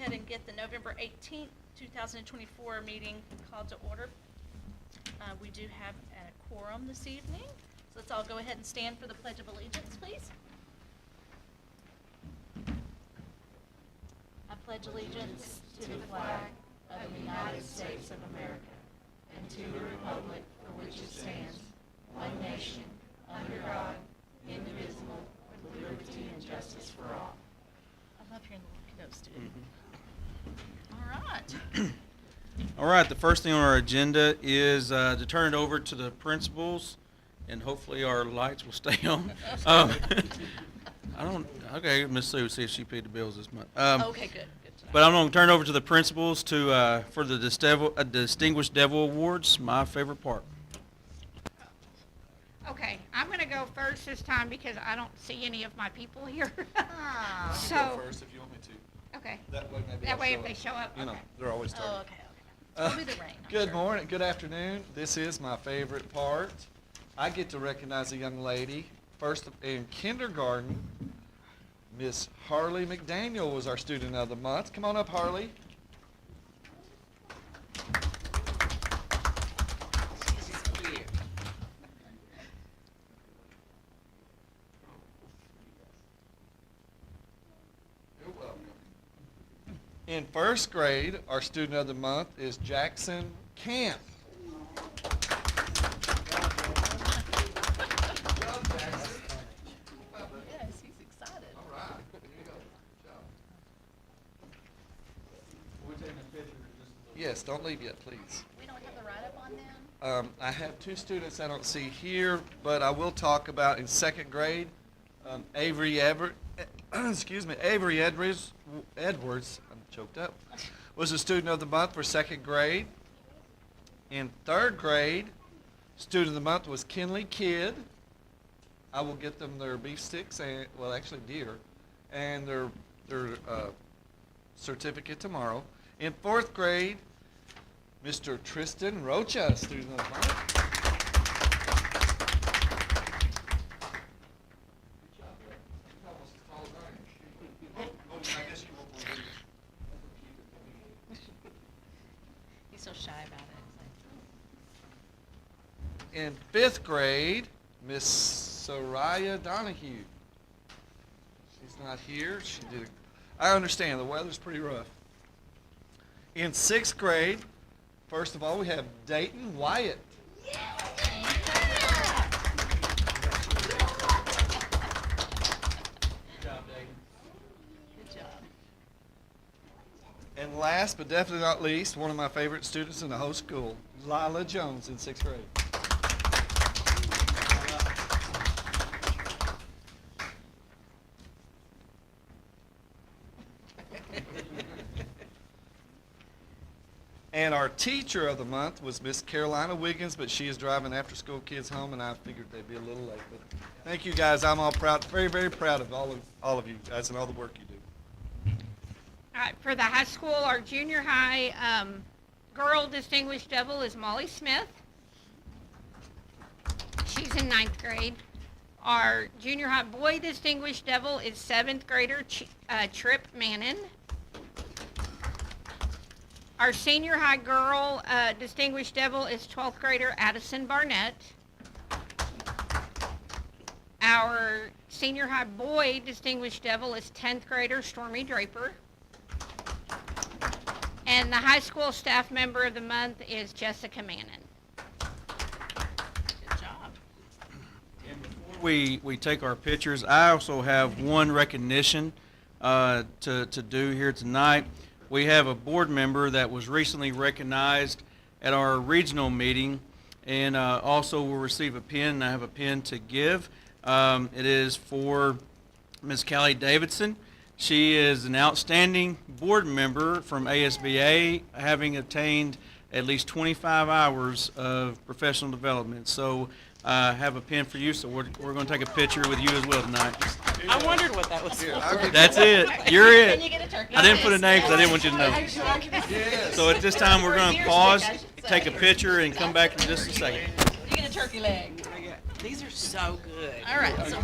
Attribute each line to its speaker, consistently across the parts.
Speaker 1: ahead and get the November 18th, 2024 meeting called to order. We do have a quorum this evening, so let's all go ahead and stand for the Pledge of Allegiance, please. I pledge allegiance to the flag of the United States of America and to the republic for which it stands, one nation, under God, indivisible, with liberty and justice for all. I love hearing the little kiddos do it. All right.
Speaker 2: All right, the first thing on our agenda is to turn it over to the principals, and hopefully our lights will stay on. Okay, Miss Sue, see if she paid the bills this month.
Speaker 1: Okay, good.
Speaker 2: But I'm going to turn it over to the principals for the Distinguished Devil Awards, my favorite part.
Speaker 3: Okay, I'm going to go first this time because I don't see any of my people here. So,
Speaker 4: go first if you want me to.
Speaker 3: Okay.
Speaker 4: That way,
Speaker 3: If they show up.
Speaker 4: You know,
Speaker 3: Okay.
Speaker 4: they're always targeted.
Speaker 1: Oh, okay. It'll be the rain. I'm
Speaker 4: Good
Speaker 1: sure.
Speaker 4: morning, good afternoon. This is my favorite part. I get to recognize a young lady. First in kindergarten, Miss Harley McDaniel was our student of the month. Come on up, Harley. You're welcome. In first grade, our student of the month is Jackson Camp.
Speaker 1: Yes, he's excited.
Speaker 4: All right. Here you go. Good job.
Speaker 2: We're taking a picture
Speaker 4: Yes, don't leave yet, please.
Speaker 1: We don't have the write-up on them?
Speaker 4: I have two students I don't see here, but I will talk about in second grade. Avery Edwards, I'm choked up, was a student of the month for second grade. In third grade, student of the month was Kinley Kidd. I will get them their beef sticks and, well, actually deer, and their certificate tomorrow. In fourth grade, Mr. Tristan Rocha, student of the month.
Speaker 1: He's so shy about it.
Speaker 4: In fifth grade, Miss Soraya Donahue. She's not here. I understand, the weather's pretty rough. In sixth grade, first of all, we have Dayton Wyatt.
Speaker 1: Good job.
Speaker 4: And last but definitely not least, one of my favorite students in the whole school, Lila Jones in sixth grade. And our teacher of the month was Miss Carolina Wiggins, but she is driving after-school kids home, and I figured they'd be a little late. But thank you, guys. I'm all proud, very, very proud of all of you guys and all the work you do.
Speaker 3: All right, for the high school, our junior high girl distinguished devil is Molly Smith. She's in ninth grade. Our junior high boy distinguished devil is seventh grader Trip Mannon. Our senior high girl distinguished devil is 12th grader Addison Barnett. Our senior high boy distinguished devil is 10th grader Stormy Draper. And the high school staff member of the month is Jessica Mannon.
Speaker 1: Good job.
Speaker 2: And before we take our pictures, I also have one recognition to do here tonight. We have a board member that was recently recognized at our regional meeting, and also will receive a pin, and I have a pin to give. It is for Ms. Callie Davidson. She is an outstanding board member from ASBA, having attained at least 25 hours of professional development. So I have a pin for you, so we're going to take a picture with you as well tonight.
Speaker 5: I wondered what that was for.
Speaker 2: That's it. You're it.
Speaker 1: Can you get a turkey?
Speaker 2: I didn't put a name because I didn't want you to know.
Speaker 4: Yes.
Speaker 2: So at this time, we're going to pause, take a picture, and come back in just a second.
Speaker 1: You get a turkey leg.
Speaker 5: These are so good.
Speaker 1: All right. So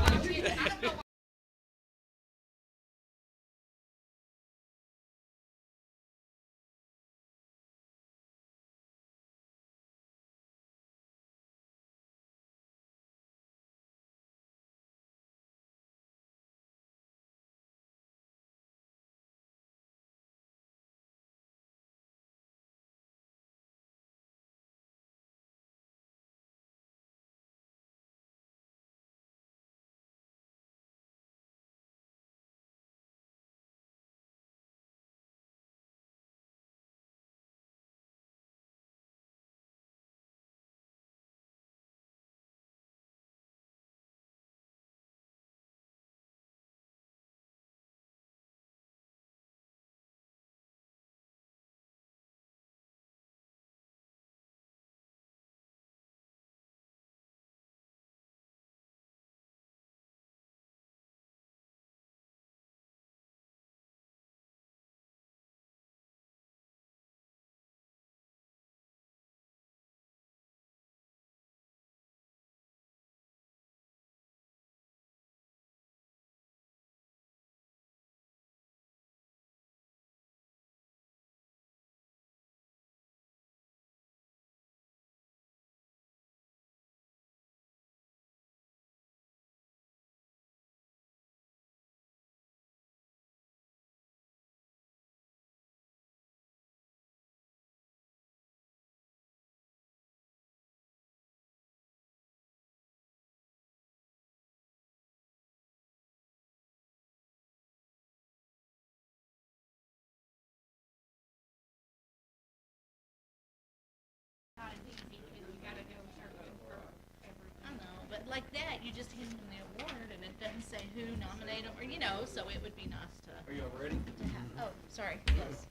Speaker 1: like that, you just hand them the award and it doesn't say who nominated them, or, you know, so it would be nice
Speaker 2: Are you all ready?
Speaker 1: to have, oh, sorry, yes.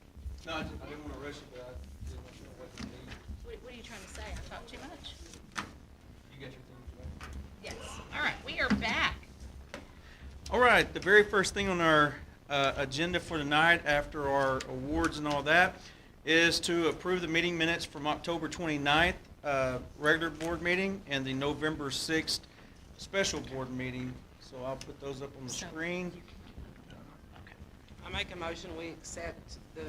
Speaker 2: No, I didn't want to rush you, but I didn't want to know what you need.
Speaker 1: What are you trying to say? I talk too much?
Speaker 2: You got your things ready?
Speaker 1: Yes.
Speaker 3: All right, we are back.
Speaker 2: All right, the very first thing on our agenda for tonight, after our awards and all that, is to approve the meeting minutes from October 29th, regular board meeting, and the November 6th special board meeting. So I'll put those up on the screen.
Speaker 5: I make a motion, we accept the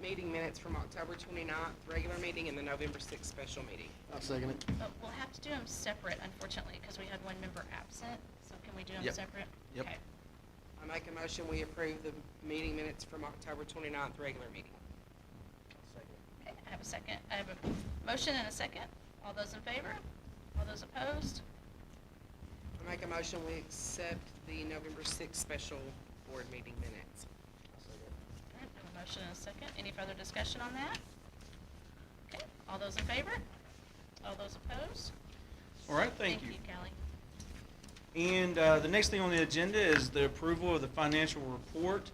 Speaker 5: meeting minutes from October 29th, regular meeting, and the November 6th special meeting.
Speaker 6: I'll second it.
Speaker 1: But we'll have to do them separate, unfortunately, because we had one member absent, so can we do them
Speaker 2: Yep.
Speaker 1: separate?
Speaker 2: Yep.
Speaker 1: Okay.
Speaker 5: I make a motion, we approve the meeting minutes from October 29th, regular meeting.
Speaker 1: Okay, I have a second. I have a motion and a second. All those in favor? All those opposed?
Speaker 5: I make a motion, we accept the November 6th special board meeting minutes.
Speaker 1: Okay, I have a motion and a second. Any further discussion on that? Okay, all those in favor? All those opposed?
Speaker 2: All right, thank you.
Speaker 1: Kelly.
Speaker 2: And the next thing on the agenda is the approval of the financial report.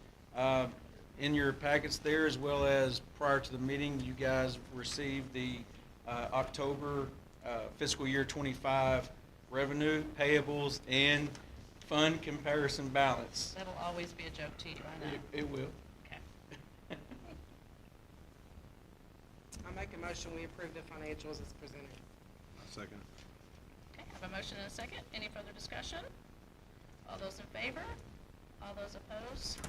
Speaker 2: In your packets there, as well as prior to the meeting, you guys received the October fiscal year 25 revenue, payables, and fund comparison balance.
Speaker 1: That'll always be a joke to you, I know.
Speaker 2: It will.
Speaker 1: Okay.
Speaker 5: I make a motion, we approve the financials as presented.
Speaker 6: Second.
Speaker 1: Okay, I have a motion and a second. Any further discussion? All those in favor? All those opposed?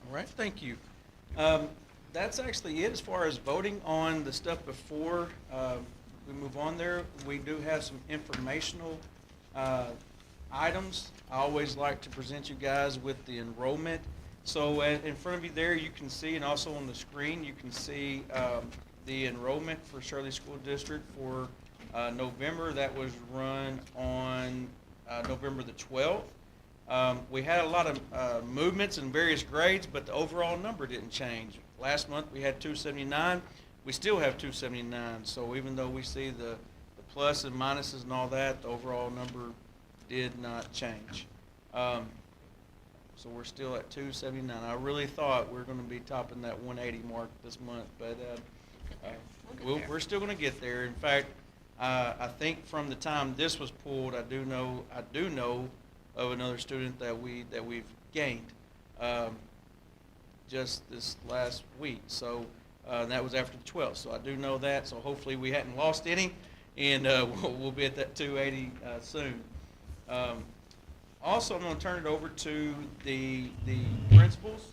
Speaker 2: All right, thank you. That's actually it as far as voting on the stuff before we move on there. We do have some informational items. I always like to present you guys with the enrollment. So in front of you there, you can see, and also on the screen, you can see the enrollment for Shirley School District for November. That was run on November the 12th. We had a lot of movements in various grades, but the overall number didn't change. Last month we had 279. We still have 279. So even though we see the plus and minuses and all that, the overall number did not change. So we're still at 279. I really thought we were going to be topping that 180 mark this month, but
Speaker 1: We'll get there.
Speaker 2: we're still going to get there. In fact, I think from the time this was pulled, I do know of another student that we've gained just this last week. So that was after the 12th. So I do know that. So hopefully we hadn't lost any, and we'll be at that 280 soon. Also, I'm going to turn it over to the principals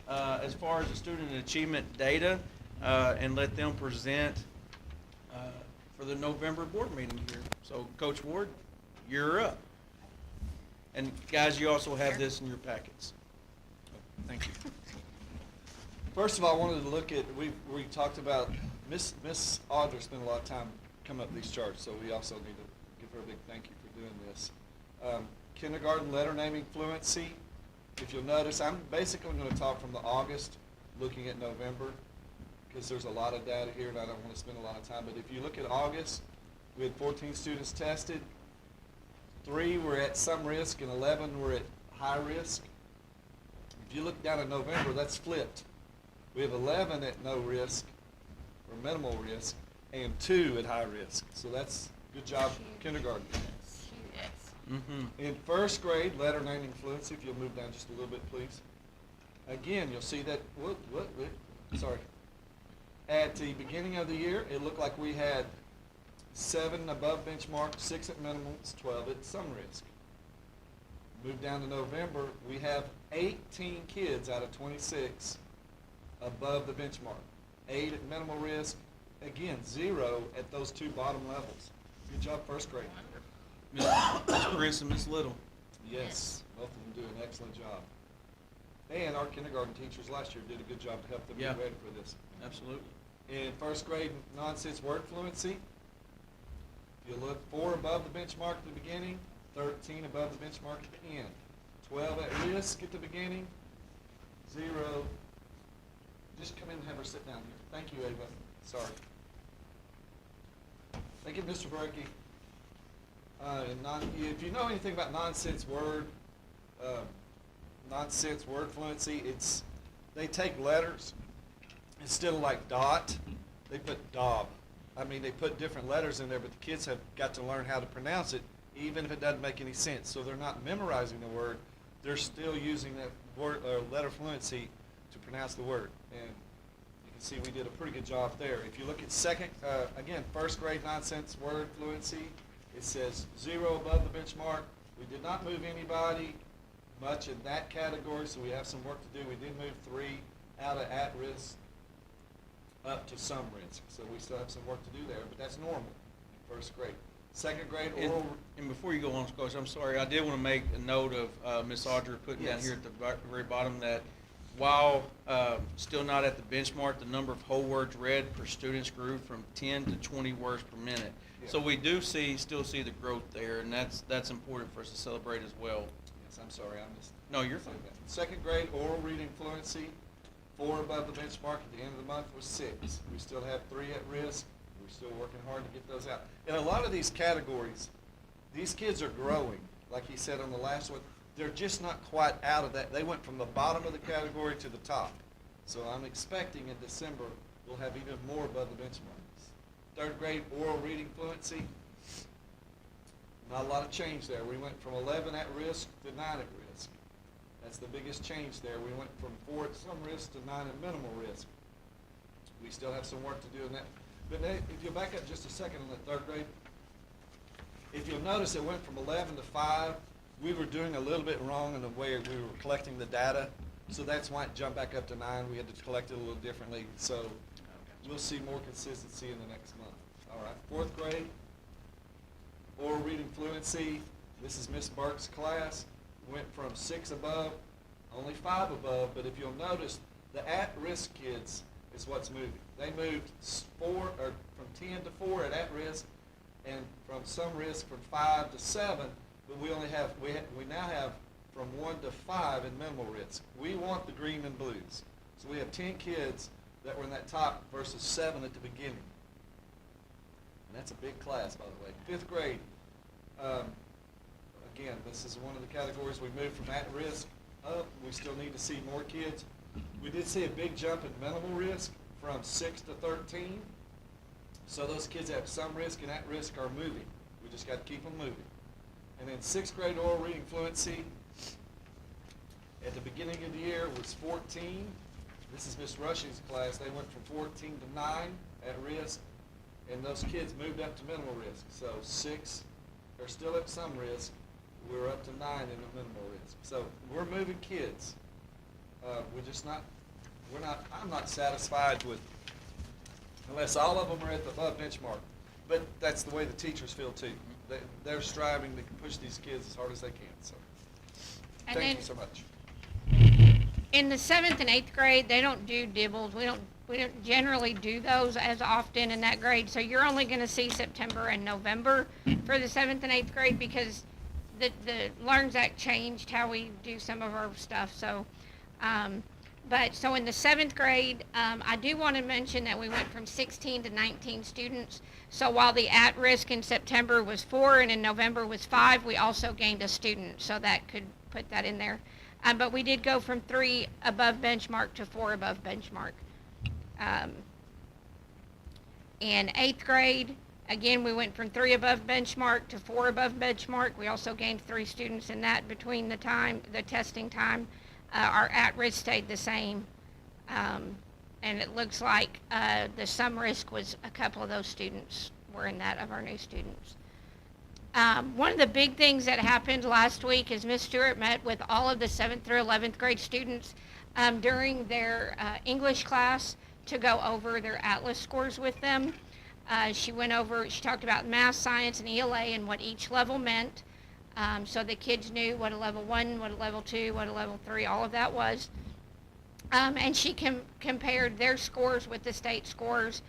Speaker 2: as far as the student achievement data, and let them present for the November board meeting here. So, Coach Ward, you're up. And guys, you also have this in your packets.
Speaker 4: Thank you. First of all, I wanted to look at, we talked about, Miss Audra spent a lot of time coming up with these charts, so we also need to give her a big thank you for doing this. Kindergarten letter naming fluency. If you'll notice, I'm basically going to talk from the August, looking at November, because there's a lot of data here and I don't want to spend a lot of time. But if you look at August, we had 14 students tested. 3 were at some risk and 11 were at high risk. If you look down at November, that's flipped. We have 11 at no risk or minimal risk and 2 at high risk. So that's good job, kindergarten.
Speaker 1: Yes.
Speaker 2: Mm-hmm.
Speaker 4: In first grade, letter naming fluency, if you'll move down just a little bit, please. Again, you'll see that, sorry. At the beginning of the year, it looked like we had 7 above benchmark, 6 at minimums, 12 at some risk. Move down to November, we have 18 kids out of 26 above the benchmark. 8 at minimal risk, again, 0 at those 2 bottom levels. Good job, first grade.
Speaker 2: Miss Prince and Miss Little.
Speaker 4: Yes, both of them do an excellent job. And our kindergarten teachers last year did a good job to help them
Speaker 2: Yeah.
Speaker 4: get ready for this.
Speaker 2: Absolutely.
Speaker 4: In first grade nonsense word fluency, if you look 4 above the benchmark at the beginning, 13 above the benchmark at the end. 12 at risk at the beginning, 0. Just come in and have her sit down here. Thank you, Ava. Sorry. Thank you, Mr. Berkey. If you know anything about nonsense word fluency, they take letters instead of like dot, they put daub. I mean, they put different letters in there, but the kids have got to learn how to pronounce it, even if it doesn't make any sense. So they're not memorizing the word; they're still using that word letter fluency to pronounce the word. And you can see we did a pretty good job there. If you look at first grade nonsense word fluency, it says 0 above the benchmark. We did not move anybody much in that category, so we have some work to do. We did move 3 out of at-risk up to some risk, so we still have some work to do there, but that's normal in first grade. Second grade oral.
Speaker 2: And before you go on, Coach, I'm sorry, I did want to make a note of Ms. Audrey putting down
Speaker 4: Yes.
Speaker 2: here at the very bottom that while still not at the benchmark, the number of whole words read per students grew from 10 to 20 words per minute.
Speaker 4: Yeah.
Speaker 2: So we still see the growth there, and that's important for us to celebrate as well.
Speaker 4: Yes, I'm sorry, I missed.
Speaker 2: No, you're fine.
Speaker 4: Second grade oral reading fluency, 4 above the benchmark. At the end of the month was 6. We still have 3 at risk. We're still working hard to get those out. In a lot of these categories, these kids are growing. Like he said on the last one, they're just not quite out of that. They went from the bottom of the category to the top. So I'm expecting in December we'll have even more above the benchmarks. Third grade oral reading fluency, not a lot of change there. We went from 11 at risk to 9 at risk. That's the biggest change there. We went from 4 at some risk to 9 at minimal risk. We still have some work to do in that. But if you back up just a second on that third grade, if you'll notice it went from 11 to 5. We were doing a little bit wrong in the way we were collecting the data. So that's why it jumped back up to 9. We had to collect it a little differently. So we'll see more consistency in the next month. All right, fourth grade, oral reading fluency. This is Miss Burke's class. Went from 6 above, only 5 above, but if you'll notice, the at-risk kids is what's moving. They moved from 10 to 4 at risk, and from some risk from 5 to 7, but we now have from 1 to 5 in minimal risk. We want the green and blues. So we have 10 kids that were in that top versus 7 at the beginning. And that's a big class, by the way. Fifth grade, again, this is one of the categories we moved from at-risk up. We still need to see more kids. We did see a big jump in minimal risk from 6 to 13. So those kids that have some risk and at-risk are moving. We just got to keep them moving. And then sixth grade oral reading fluency, at the beginning of the year was 14. This is Miss Rushing's class. They went from 14 to 9 at risk, and those kids moved up to minimal risk. So 6 are still at some risk. We're up to 9 in the minimal risk. So we're moving kids. I'm not satisfied with, unless all of them are at the above benchmark. But that's the way the teachers feel too. They're striving to push these kids as hard as they can. So
Speaker 3: And
Speaker 4: thank
Speaker 3: then-
Speaker 4: you so much.
Speaker 3: In the 7th and 8th grade, they don't do dibbles. We don't generally do those as often in that grade. So you're only going to see September and November for the 7th and 8th grade because the Learns Act changed how we do some of our stuff. So, so in the 7th grade, I do want to mention that we went from 16 to 19 students. So while the at-risk in September was 4 and in November was 5, we also gained a student. So that could put that in there. But we did go from 3 above benchmark to 4 above benchmark. In 8th grade, again, we went from 3 above benchmark to 4 above benchmark. We also gained 3 students in that between the testing time. Our at-risk stayed the same. And it looks like the some risk was a couple of those students were in that of our new students. One of the big things that happened last week is Ms. Stewart met with all of the 7th through 11th grade students during their English class to go over their Atlas scores with them. She talked about math, science, and ELA and what each level meant. So the kids knew what a level 1, what a level 2, what a level 3, all of that was. And she compared their scores with the state scores.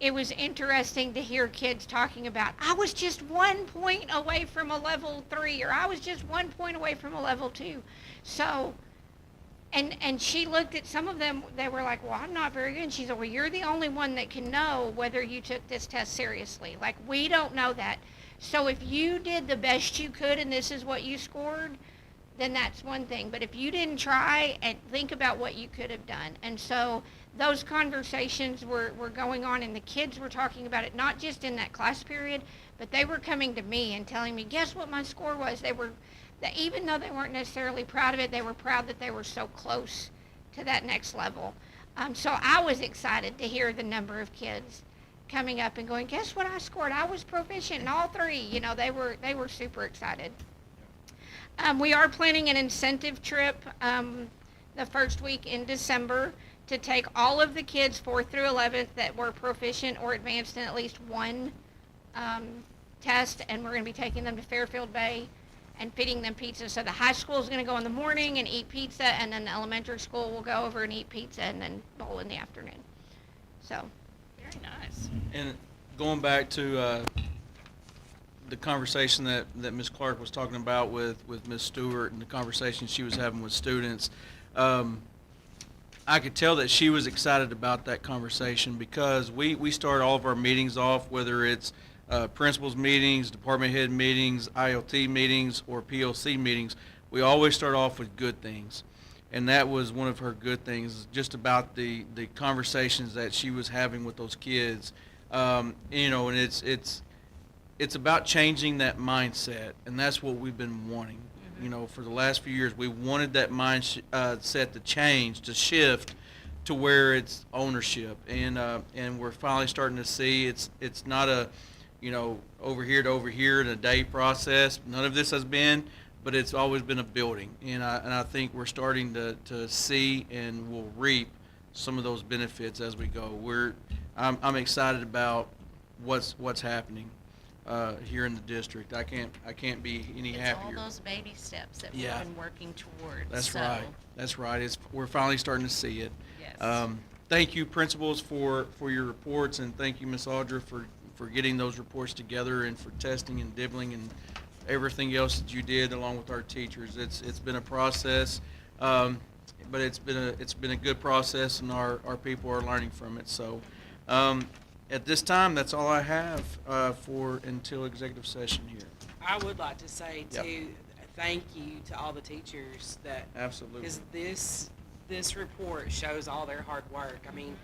Speaker 3: It was interesting to hear kids talking about, I was just 1 point away from a level 3, or I was just 1 point away from a level 2. So, and she looked at some of them, they were like, well, I'm not very good. And she said, well, you're the only one that can know whether you took this test seriously. Like, we don't know that. So if you did the best you could and this is what you scored, then that's one thing. But if you didn't try, and think about what you could have done. And so those conversations were going on, and the kids were talking about it, not just in that class period, but they were coming to me and telling me, guess what my score was? Even though they weren't necessarily proud of it, they were proud that they were so close to that next level. So I was excited to hear the number of kids coming up and going, guess what I scored? I was proficient in all three. You know, they were super excited. We are planning an incentive trip the first week in December to take all of the kids 4th through 11th that were proficient or advanced in at least one test, and we're going to be taking them to Fairfield Bay and feeding them pizza. So the high school is going to go in the morning and eat pizza, and then the elementary school will go over and eat pizza and then bowl in the afternoon. So.
Speaker 1: Very nice.
Speaker 2: And going back to the conversation that Ms. Clark was talking about with Ms. Stewart and the conversation she was having with students, I could tell that she was excited about that conversation because we start all of our meetings off, whether it's principals meetings, department head meetings, ILT meetings, or PLC meetings, we always start off with good things. And that was one of her good things, just about the conversations that she was having with those kids. You know, and it's about changing that mindset, and that's what we've been wanting. You know, for the last few years, we wanted that mindset to change, to shift to where it's ownership, and we're finally starting to see it's not a, you know, over here to over here in a day process. None of this has been, but it's always been a building, and I think we're starting to see and will reap some of those benefits as we go. I'm excited about what's happening here in the district. I can't be any happier.
Speaker 1: It's all those baby steps that
Speaker 2: Yeah.
Speaker 1: we've been working towards.
Speaker 2: That's
Speaker 1: so,
Speaker 2: right. That's right. We're finally starting to see it.
Speaker 1: Yes.
Speaker 2: Thank you, principals, for your reports, and thank you, Ms. Audra, for getting those reports together and for testing and dibbling and everything else that you did along with our teachers. It's been a process, but it's been a good process, and our people are learning from it. So at this time, that's all I have until executive session here.
Speaker 5: I would like to say
Speaker 2: Yep.
Speaker 5: too, thank you to all the teachers that,
Speaker 2: Absolutely.
Speaker 5: because this report shows all their hard work. I mean,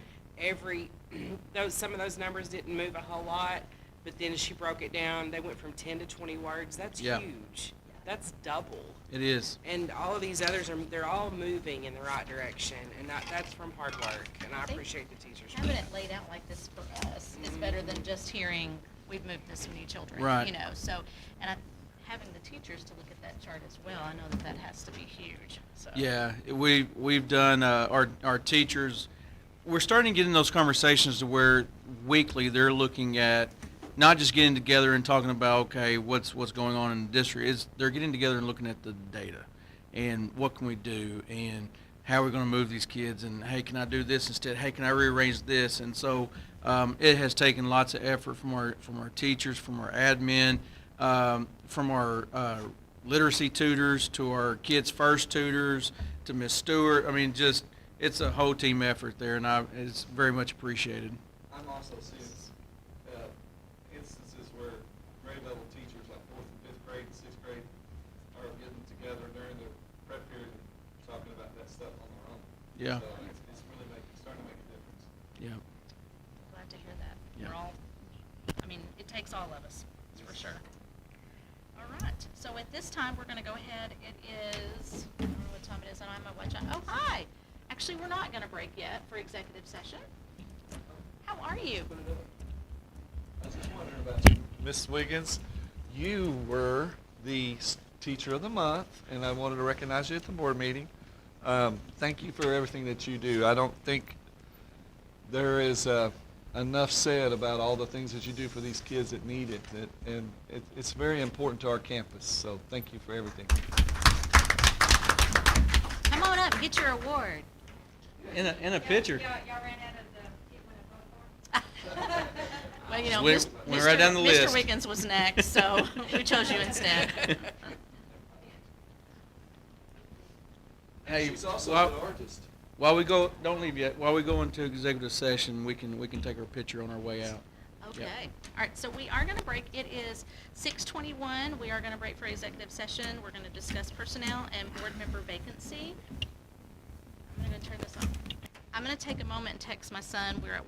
Speaker 5: some of those numbers didn't move a whole lot, but then she broke it down. They went from 10 to 20 words. That's
Speaker 2: Yeah.
Speaker 5: huge. That's double.
Speaker 2: It is.
Speaker 5: And all of these others they're all moving in the right direction, and that's from hard work. And I
Speaker 1: think
Speaker 5: appreciate the teachers. for
Speaker 1: Having
Speaker 5: that.
Speaker 1: it laid out like this for us is better than just hearing, we've moved this many children.
Speaker 2: Right.
Speaker 1: You know, so, and having the teachers to look at that chart as well, I know that has to be huge, so.
Speaker 2: Yeah, we've done our teachers. We're starting to get in those conversations to where weekly they're looking at not just getting together and talking about, okay, what's going on in the district. They're getting together and looking at the data and what can we do and how are we going to move these kids, and hey, can I do this instead? Hey, can I rearrange this? And so it has taken lots of effort from our teachers, from our admin, from our literacy tutors to our kids first tutors to Miss Stewart. I mean, just it's a whole team effort there, and it's very much appreciated.
Speaker 4: I'm also seeing instances where grade level teachers, like 4th and 5th grade and 6th grade, are getting together during the prep period and talking about that stuff on their own.
Speaker 2: Yeah.
Speaker 4: So it's really starting to make a difference.
Speaker 2: Yeah.
Speaker 1: Glad to hear that.
Speaker 2: Yeah.
Speaker 1: We're all, I mean, it takes all of us, for sure. All right, so at this time, we're gonna go ahead, it is, I don't know what time it is, and I'm gonna watch out, oh, hi! Actually, we're not gonna break yet for executive session. How are you?
Speaker 4: I was just wondering about you, Ms. Wiggins. You were the teacher of the month, and I wanted to recognize you at the board meeting. Thank you for everything that you do. I don't think there is enough said about all the things that you do for these kids that need it, and it's very important to our campus. So thank you for everything.
Speaker 1: Come on up, get your award.
Speaker 2: In a picture.
Speaker 3: Y'all ran out of the people to vote for?
Speaker 1: Well, you know,
Speaker 2: Went right down the
Speaker 1: Mr.
Speaker 2: list.
Speaker 1: Wiggins was next, so we chose you instead.
Speaker 2: Hey,
Speaker 4: She's also
Speaker 2: while-
Speaker 4: an artist.
Speaker 2: While we go, don't leave yet. While we go into executive session, we can take our picture on our way out.
Speaker 1: Okay. All right, so we are going to break. It is 6:21. We are going to break for executive session. We're going to discuss personnel and board member vacancy. I'm going to turn this off. I'm going to take a moment and text my son. We're at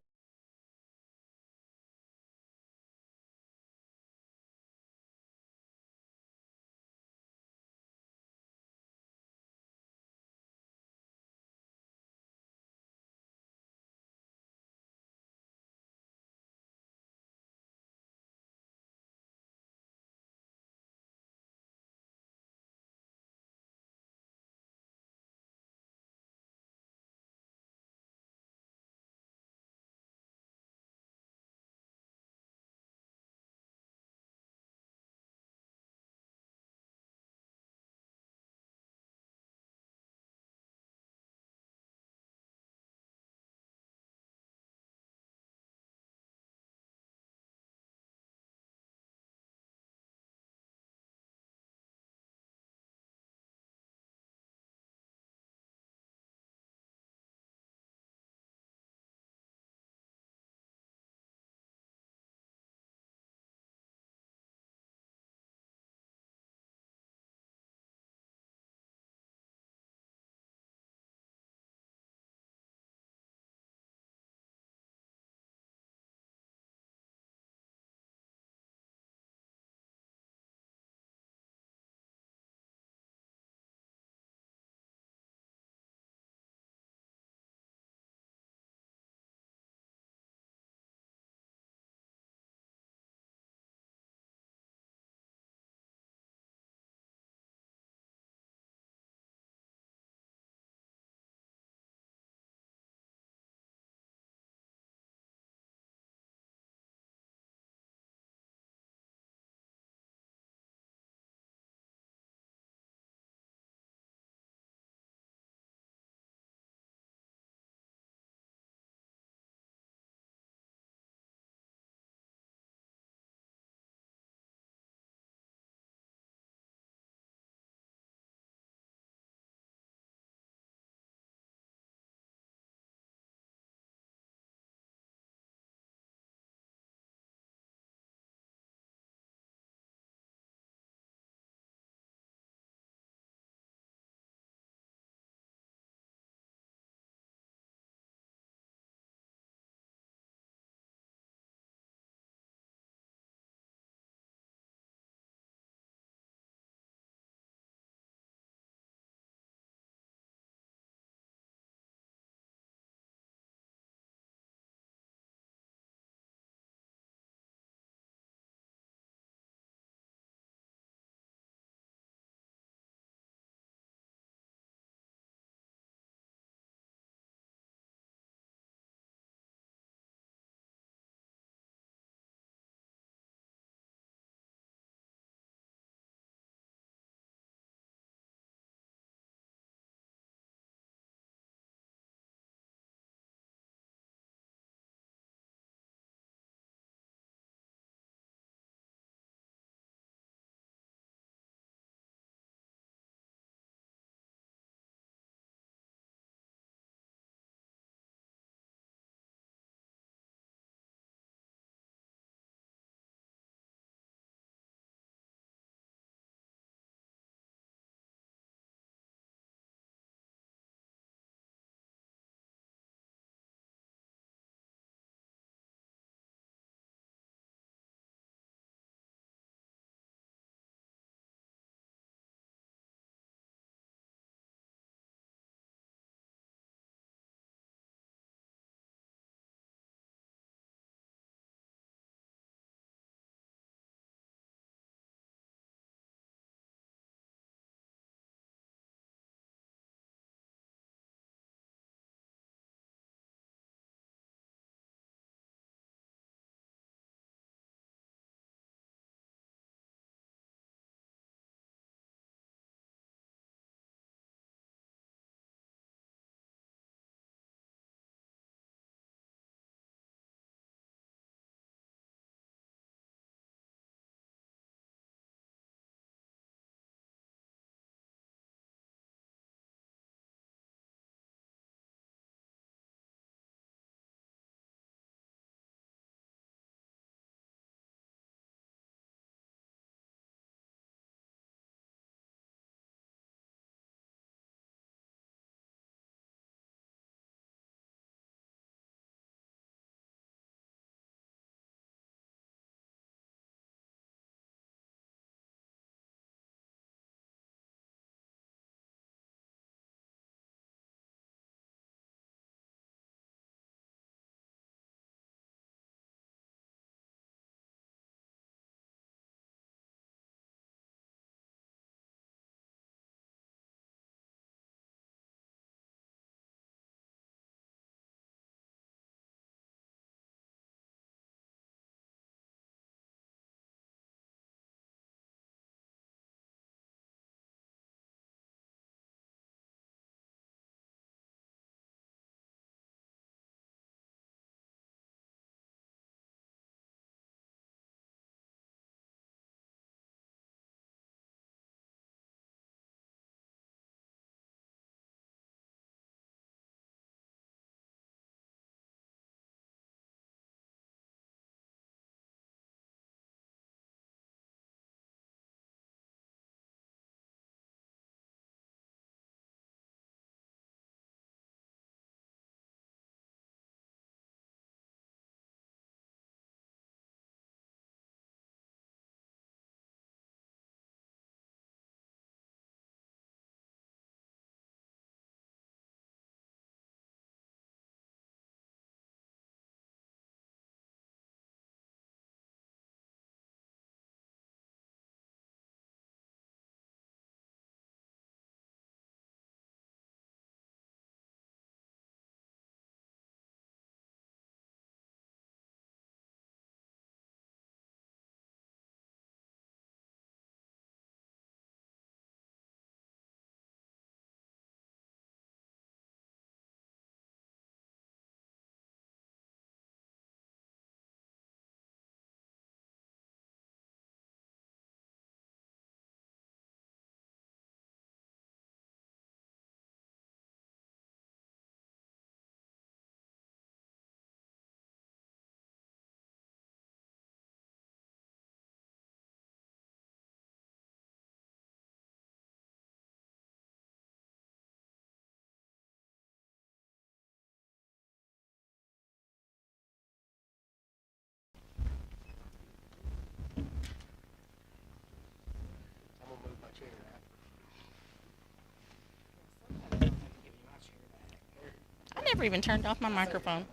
Speaker 1: never even turned off my microphone.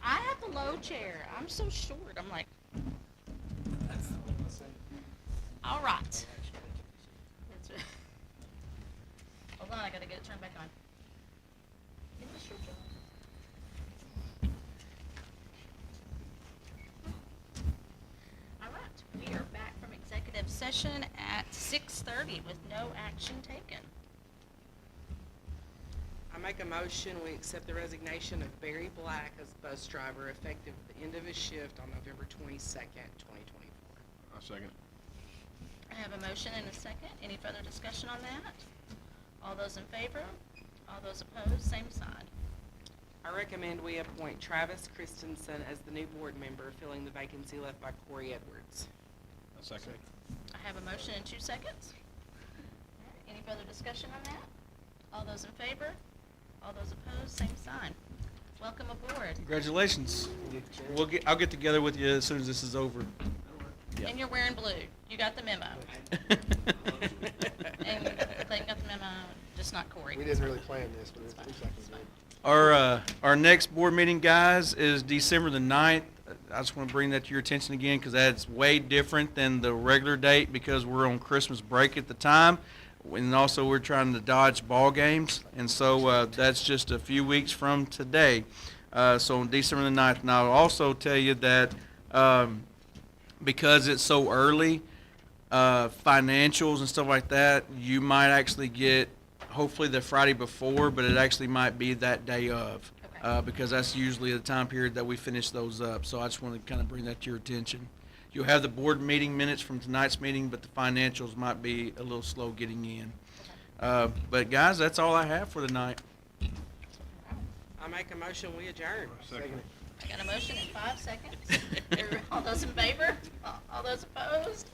Speaker 1: I have the low chair. I'm so short. I'm like, all right. Hold on, I gotta get it turned back on. All right, we are back from executive session at 6:30 with no action taken.
Speaker 5: I make a motion, we accept the resignation of Barry Black as bus driver effective the end of his shift on November 22nd, 2024.
Speaker 6: I'll second it.
Speaker 1: I have a motion and a second. Any further discussion on that? All those in favor? All those opposed? Same sign.
Speaker 5: I recommend we appoint Travis Christensen as the new board member, filling the vacancy left by Corey Edwards.
Speaker 6: I'll second it.
Speaker 1: I have a motion in 2 seconds. All right, any further discussion on that? All those in favor? All those opposed? Same sign. Welcome aboard.
Speaker 2: Congratulations. I'll get together with you as soon as this is over. Yeah.
Speaker 1: And you're wearing blue. You got the memo. And Clayton got the memo, just not Corey.
Speaker 6: We didn't really plan this, but it looks like it's good.
Speaker 2: Our next board meeting, guys, is December the 9th. I just want to bring that to your attention again because that's way different than the regular date because we're on Christmas break at the time. And also we're trying to dodge ball games. And so that's just a few weeks from today. So on December the 9th. And I'll also tell you that because it's so early, financials and stuff like that, you might actually get hopefully the Friday before, but it actually might be that day of.
Speaker 1: Okay.
Speaker 2: Because that's usually the time period that we finish those up. So I just want to kind of bring that to your attention. You'll have the board meeting minutes from tonight's meeting, but the financials might be a little slow getting in. But guys, that's all I have for tonight.
Speaker 5: I make a motion, we adjourn.
Speaker 6: Second it.
Speaker 1: I got a motion in 5 seconds. All those in favor? All those opposed?